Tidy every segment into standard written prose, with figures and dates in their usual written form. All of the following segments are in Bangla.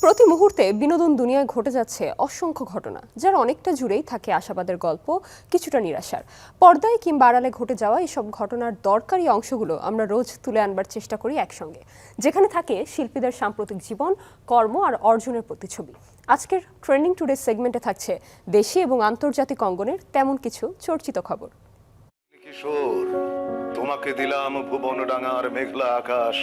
প্রতি মুহূর্তে বিনোদন দুনিয়ায় ঘটে যাচ্ছে অসংখ্য ঘটনা, যার অনেকটা জুড়েই থাকে আশাবাদের গল্প, কিছুটা নিরাশার। পর্দায় কিংবা আড়ালে ঘটে যাওয়া এসব ঘটনার দরকারি অংশগুলো আমরা রোজ তুলে আনবার চেষ্টা করি একসঙ্গে, যেখানে থাকে শিল্পীদের সাম্প্রতিক জীবন, কর্ম আর অর্জনের প্রতিছবি। আজকের ট্রেন্ডিং টুডে সেগমেন্টে থাকছে দেশি এবং আন্তর্জাতিক অঙ্গনের তেমন কিছু চর্চিত খবর। কিশোর, তোমাকে দিলাম ভুবনডাঙ্গার মেঘলা আকাশ।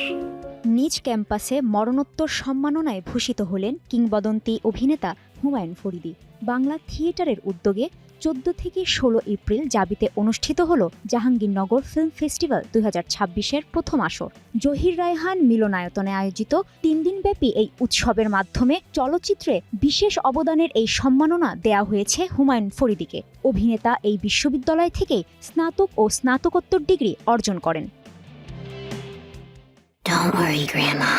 নিজ ক্যাম্পাসে মরণোত্তর সম্মাননায় ভূষিত হলেন কিংবদন্তি অভিনেতা হুমায়ুন ফরিদী। বাংলা থিয়েটারের উদ্যোগে 14 থেকে 16 এপ্রিল জাবিতে অনুষ্ঠিত হল জাহাঙ্গীরনগর ফিল্ম ফেস্টিভ্যাল 2026-এর প্রথম আসর। জহির রায়হান মিলনায়তনে আয়োজিত 3 দিনব্যাপী এই উৎসবের মাধ্যমে চলচ্চিত্রে বিশেষ অবদানের এই সম্মাননা দেয়া হয়েছে হুমায়ুন ফরিদীকে। অভিনেতা এই বিশ্ববিদ্যালয় থেকেই স্নাতক ও স্নাতকোত্তর ডিগ্রি অর্জন করেন। Don't worry, Grandma.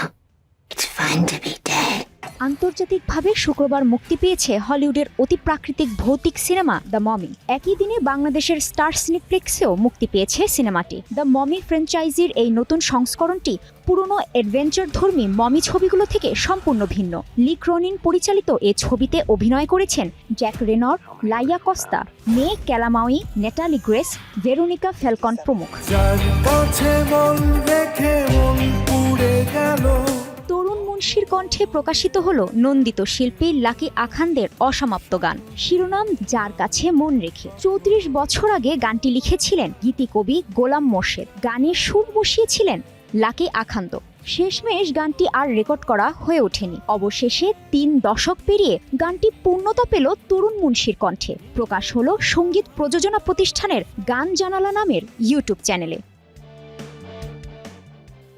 It's fun to be dead. আন্তর্জাতিকভাবে শুক্রবার মুক্তি পেয়েছে হলিউডের অতিপ্রাকৃতিক ভৌতিক সিনেমা দ্য মমি। একই দিনে বাংলাদেশের স্টার সিনেপ্লেক্সেও মুক্তি পেয়েছে সিনেমাটি। দ্য মমি ফ্র্যাঞ্চাইজির এই নতুন সংস্করণটি পুরনো অ্যাডভেঞ্চারধর্মী মমি ছবিগুলো থেকে সম্পূর্ণ ভিন্ন। লি ক্রোনিন পরিচালিত এ ছবিতে অভিনয় করেছেন জ্যাক রেনর, লাইয়া কস্তা, মে ক্যালামাউই, নেটালি গ্রেস, ভেরোনিকা ফ্যালকন প্রমুখ। তরুণ মুন্সির কণ্ঠে প্রকাশিত হল নন্দিত শিল্পী লাকি আখান্দের অসমাপ্ত গান, শিরোনাম যার কাছে মন রেখে। 34 বছর আগে গানটি লিখেছিলেন গীতিকবি গোলাম মোর্শেদ। গানের সুর বসিয়েছিলেন লাকি আখান্দ। শেষমেশ গানটি আর রেকর্ড করা হয়ে ওঠেনি। অবশেষে 3 দশক পেরিয়ে গানটি পূর্ণতা পেল তরুণ মুন্সির কণ্ঠে। প্রকাশ হলো সঙ্গীত প্রযোজনা প্রতিষ্ঠানের গান জানালা নামের ইউটিউব চ্যানেলে।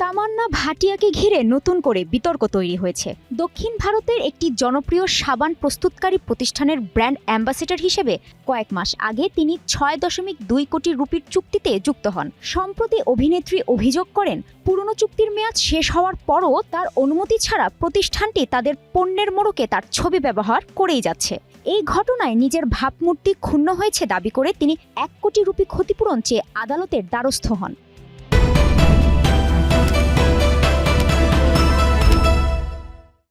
তামান্না ভাটিয়াকে ঘিরে নতুন করে বিতর্ক তৈরি হয়েছে। দক্ষিণ ভারতের একটি জনপ্রিয় সাবান প্রস্তুতকারী প্রতিষ্ঠানের ব্র্যান্ড অ্যাম্বাসেডর হিসেবে কয়েক মাস আগে তিনি 6.2 কোটি রুপির চুক্তিতে যুক্ত হন। সম্প্রতি অভিনেত্রী অভিযোগ করেন, পুরনো চুক্তির মেয়াদ শেষ হওয়ার পরও তার অনুমতি ছাড়া প্রতিষ্ঠানটি তাদের পণ্যের মোড়কে তার ছবি ব্যবহার করেই যাচ্ছে। এই ঘটনায় নিজের ভাবমূর্তি ক্ষুণ্ণ হয়েছে দাবি করে তিনি 1 কোটি রুপি ক্ষতিপূরণ চেয়ে আদালতের দ্বারস্থ হন।